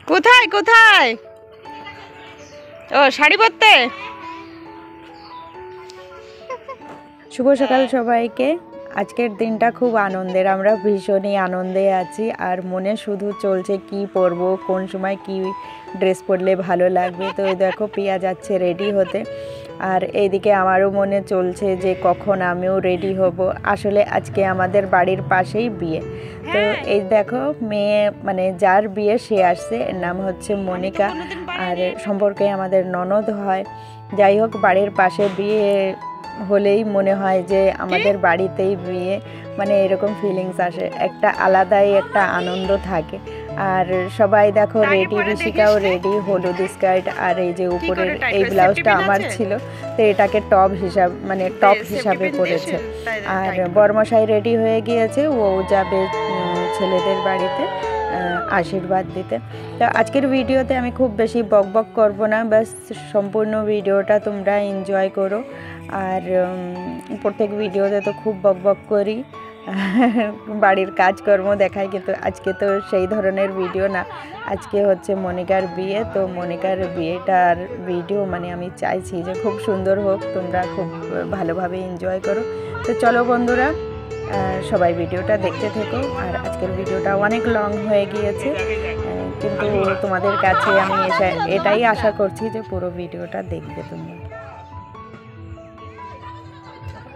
কোথায় কোথায়? ও শাড়ি পরতে। শুভ সকাল সবাইকে। আজকের দিনটা খুব আনন্দের, আমরা ভীষণই আনন্দে আছি। আর মনে শুধু চলছে কি পরবো, কোন সময় কি ড্রেস পরলে ভালো লাগবে। তো এই দেখো পিয়া যাচ্ছে রেডি হতে, আর এইদিকে আমারও মনে চলছে যে কখন আমিও রেডি হব। আসলে আজকে আমাদের বাড়ির পাশেই বিয়ে। তো এই দেখো মেয়ে মানে যার বিয়ে সে আসছে, এর নাম হচ্ছে মনিকা, আর সম্পর্কে আমাদের ননদ হয়। যাই হোক, বাড়ির পাশে বিয়ে হলেই মনে হয় যে আমাদের বাড়িতেই বিয়ে, মানে এরকম ফিলিংস আসে, একটা আলাদাই একটা আনন্দ থাকে। আর সবাই দেখো রেডি, ঋষিকাও রেডি, হলুদ স্কার্ট, আর এই যে উপরের এই ব্লাউজটা আমার ছিল, তো এটাকে টপ হিসাবে পরেছে। আর বরমশাই রেডি হয়ে গিয়েছে, ও যাবে ছেলেদের বাড়িতে আশীর্বাদ দিতে। তো আজকের ভিডিওতে আমি খুব বেশি বকবক করব না, বাস সম্পূর্ণ ভিডিওটা তোমরা এনজয় করো। আর প্রত্যেক ভিডিওতে তো খুব বকবক করি, বাড়ির কাজকর্ম দেখাই, কিন্তু আজকে তো সেই ধরনের ভিডিও না। আজকে হচ্ছে মনিকার বিয়ে, তো মনিকার বিয়েটার ভিডিও মানে আমি চাইছি যে খুব সুন্দর হোক, তোমরা খুব ভালোভাবে এনজয় করো। তো চলো বন্ধুরা, সবাই ভিডিওটা দেখতে থেকো। আর আজকের ভিডিওটা অনেক লং হয়ে গিয়েছে, কিন্তু তোমাদের কাছে আমি এটাই আশা করছি যে পুরো ভিডিওটা দেখবে তোমরা।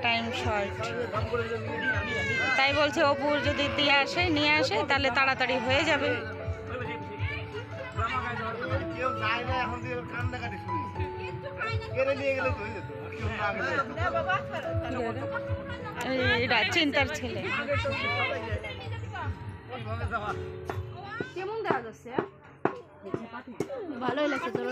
টাইম শর্ট, তাই বলছে অপুর যদি নিয়ে আসে তাহলে তাড়াতাড়ি হয়ে যাবে। চিন্তার ছেলে কেমন দেখা যাচ্ছে, ভালোই লাগছে তোর।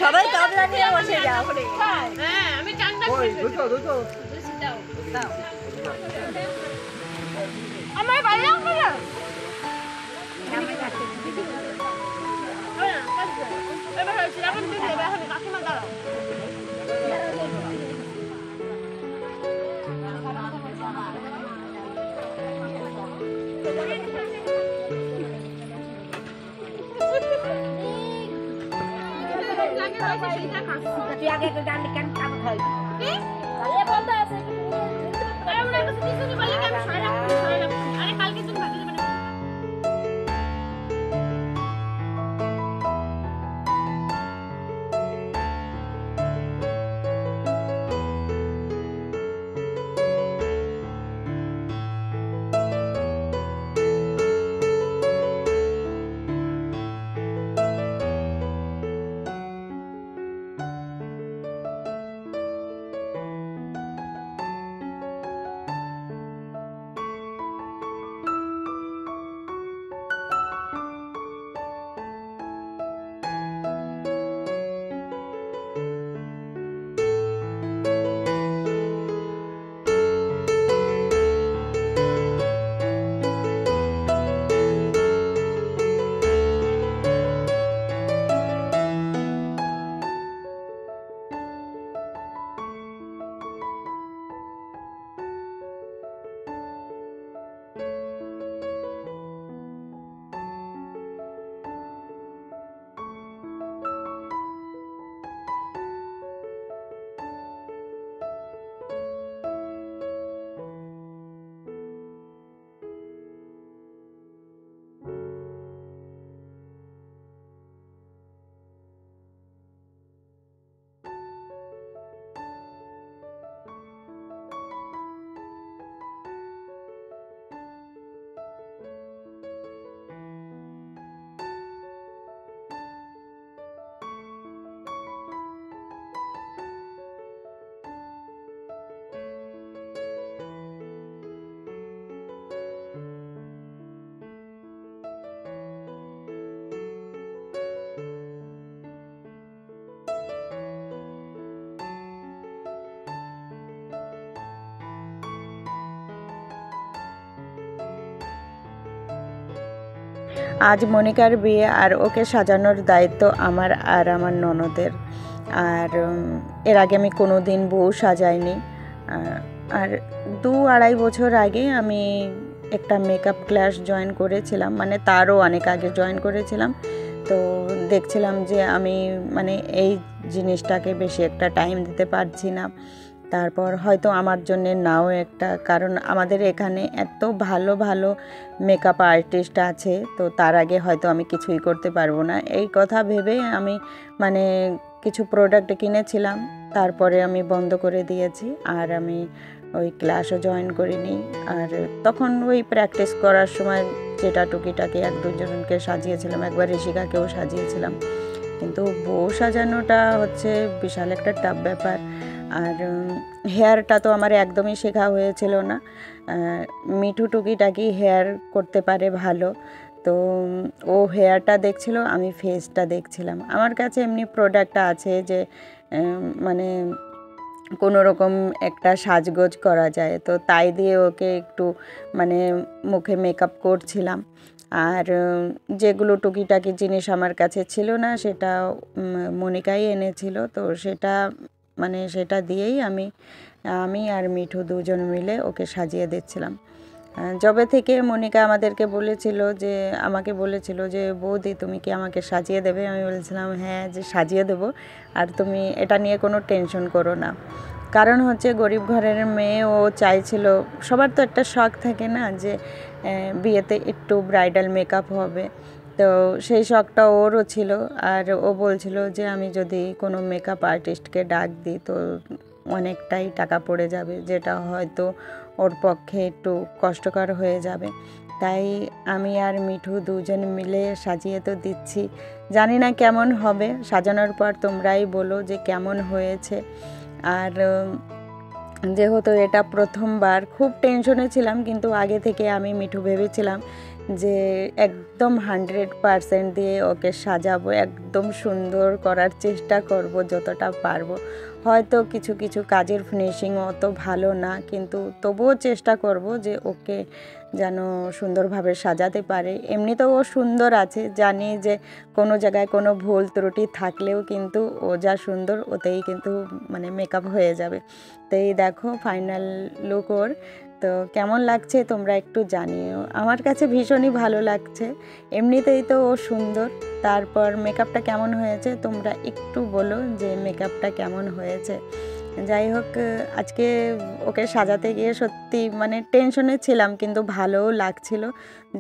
সবাই গামলা নিয়ে বসে যাও। হ্যাঁ আমি চাংটা আমার ভালো লাগবে না। কাকিমা দাঁড়াও, তুই আগে একটু ডান দিকে কাম হয় কি তাহলে বলতে আছে আরে ওরা কিছু কিছু বলে কি আমি সরে রাখছি আরে কালকে তুমি ভাবি দেবে না। আজ মনিকার বিয়ে আর ওকে সাজানোর দায়িত্ব আমার আর আমার ননদের। আর এর আগে আমি কোনো দিন বউ সাজাইনি। আর 2-2.5 বছর আগে আমি একটা মেকআপ ক্লাস জয়েন করেছিলাম, মানে তারও অনেক আগে জয়েন করেছিলাম। তো দেখছিলাম যে আমি মানে এই জিনিসটাকে বেশি একটা টাইম দিতে পারছি না। তারপর হয়তো আমার জন্যে নাও একটা, কারণ আমাদের এখানে এত ভালো ভালো মেকআপ আর্টিস্ট আছে, তো তার আগে হয়তো আমি কিছুই করতে পারবো না। এই কথা ভেবে আমি মানে কিছু প্রোডাক্ট কিনেছিলাম, তারপরে আমি বন্ধ করে দিয়েছি। আর আমি ওই ক্লাসও জয়েন করিনি। আর তখন ওই প্র্যাকটিস করার সময় যেটা টুকিটাকি 1-2 জনকে সাজিয়েছিলাম, একবার ঋষিকাকেও সাজিয়েছিলাম। কিন্তু বউ সাজানোটা হচ্ছে বিশাল একটা টাফ ব্যাপার। আর হেয়ারটা তো আমার একদমই শেখা হয়েছিল না। মিঠু টুকিটাকি হেয়ার করতে পারে ভালো, তো ও হেয়ারটা দেখছিল, আমি ফেসটা দেখছিলাম। আমার কাছে এমনি প্রোডাক্ট আছে যে মানে কোনো রকম একটা সাজগোজ করা যায়, তো তাই দিয়ে ওকে একটু মানে মুখে মেকআপ করছিলাম। আর যেগুলো টুকিটাকি জিনিস আমার কাছে ছিল না সেটা মনিকাই এনেছিল, তো সেটা মানে সেটা দিয়েই আমি আর মিঠু 2জন মিলে ওকে সাজিয়ে দিচ্ছিলাম। যবে থেকে মনিকা আমাকে বলেছিল যে বৌদি তুমি কি আমাকে সাজিয়ে দেবে, আমি বলেছিলাম হ্যাঁ, যে সাজিয়ে দেবো, আর তুমি এটা নিয়ে কোনো টেনশন করো না। কারণ হচ্ছে গরিব ঘরের মেয়ে, ও চাইছিল, সবার তো একটা শখ থাকে না যে বিয়েতে একটু ব্রাইডাল মেকআপ হবে, তো সেই শখটা ওরও ছিল। আর ও বলছিল যে আমি যদি কোনো মেকআপ আর্টিস্টকে ডাক দিই তো অনেকটাই টাকা পড়ে যাবে, যেটা হয়তো ওর পক্ষে একটু কষ্টকর হয়ে যাবে। তাই আমি আর মিঠু 2জন মিলে সাজিয়ে তো দিচ্ছি, জানি না কেমন হবে। সাজানোর পর তোমরাই বলো যে কেমন হয়েছে। আর যেহেতু এটা প্রথমবার, খুব টেনশনে ছিলাম, কিন্তু আগে থেকে আমি মিঠু ভেবেছিলাম যে একদম 100% দিয়ে ওকে সাজাবো, একদম সুন্দর করার চেষ্টা করব যতটা পারবো। হয়তো কিছু কিছু কাজের ফিনিশিং অত ভালো না, কিন্তু তবুও চেষ্টা করব যে ওকে যেন সুন্দরভাবে সাজাতে পারে। এমনিতেও ও সুন্দর আছে, জানি যে কোনো জায়গায় কোনো ভুল ত্রুটি থাকলেও কিন্তু ও যা সুন্দর ওতেই কিন্তু মানে মেকআপ হয়ে যাবে। তো এই দেখো ফাইনাল লুক ওর। তো কেমন লাগছে তোমরা একটু জানিও। আমার কাছে ভীষণই ভালো লাগছে, এমনিতেই তো ও সুন্দর, তারপর মেকআপটা কেমন হয়েছে তোমরা একটু বলো যে মেকআপটা কেমন হয়েছে। যাই হোক, আজকে ওকে সাজাতে গিয়ে সত্যি মানে টেনশনে ছিলাম, কিন্তু ভালোও লাগছিল।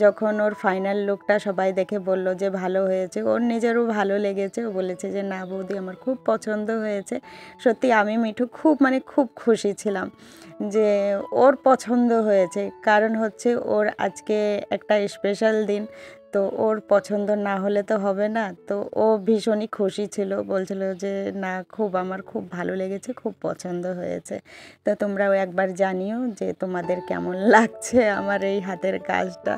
যখন ওর ফাইনাল লুকটা সবাই দেখে বলল যে ভালো হয়েছে, ওর নিজেরও ভালো লেগেছে। ও বলেছে যে না বৌদি আমার খুব পছন্দ হয়েছে। সত্যি আমি মিঠু খুব খুশি ছিলাম যে ওর পছন্দ হয়েছে, কারণ হচ্ছে ওর আজকে একটা স্পেশাল দিন, তো ওর পছন্দ না হলে তো হবে না। তো ও ভীষণই খুশি ছিল, বলছিল যে না আমার খুব ভালো লেগেছে, খুব পছন্দ হয়েছে। তো তোমরাও একবার জানিও যে তোমাদের কেমন লাগছে আমার এই হাতের কাজটা।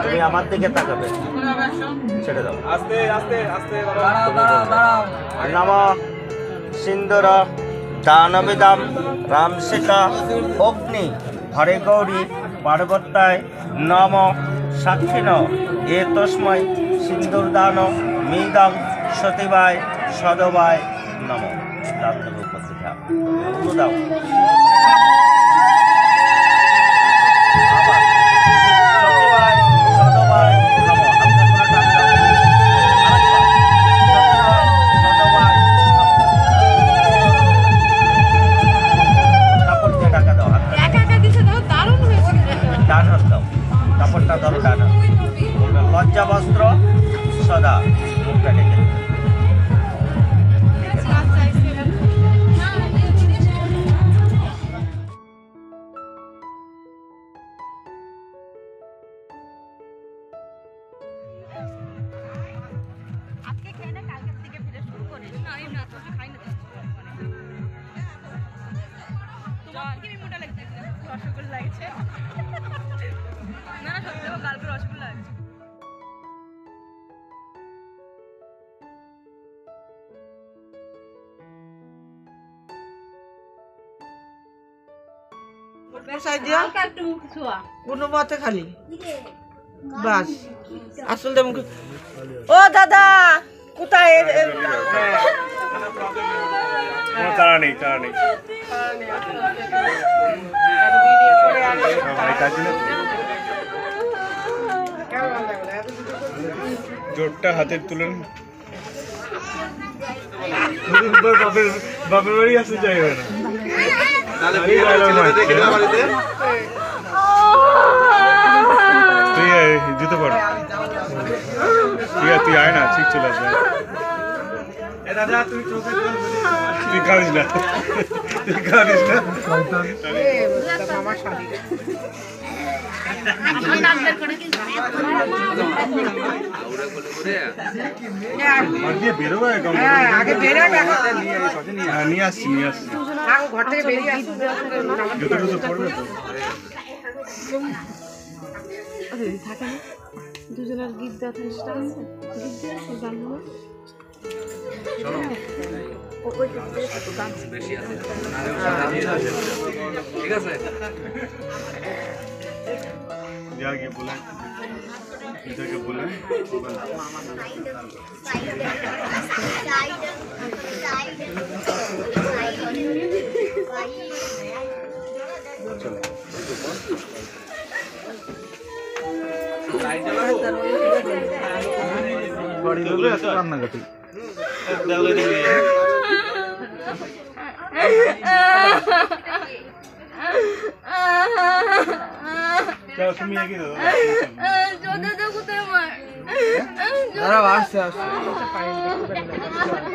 তুমি আমার দিকে তাকাবে, ছেড়ে দাও। আস্তে আস্তে আস্তে নম সিন্দুর দানবিদাম রাম সীতা অগ্নি হরে গৌরী পার্বত্যায় নম সাক্ষিণ এ তস্মৈ সিন্দুর দান মিদং সতীবায় সদবায় নম। দাও দাও কাপড়টা ধরো ডানা, লজ্জা বস্ত্র সদা মুখটা ঢেকে কোনো মতে খালি বাস আসলে ও দাদা কোথায় তারা নেই জোরটা হাতে তুলেন, বাপের বাড়ি আসতে চাইবে না। তুই জুতো পড়, ঠিক আছে তুই আয় না, ঠিক চলে আসবে। তুই কাঁদিস না, তুই কাঁদিস না। নিয়ে আসছি ঘর থেকে বেরিয়ে আসছি, জুতো পড়বে তো। দুজনের গিফট দেওয়া থাকে, ঠিক আছে जाके बोला जाके बोला बड़ी लोग ऐसा करना करती चलो तुम ये किधर जोधे तो कुत्ते मार दादा वास से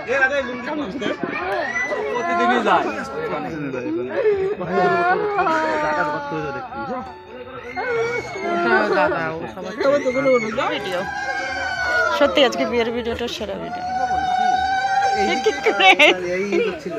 ये लगे लुंगी पहुंचते प्रतिदिन ही जाए दादा वो सब तो গুলো ভিডিও সত্যি আজকে বিয়ের ভিডিওটা সেরা ভিডিও। এই ছিল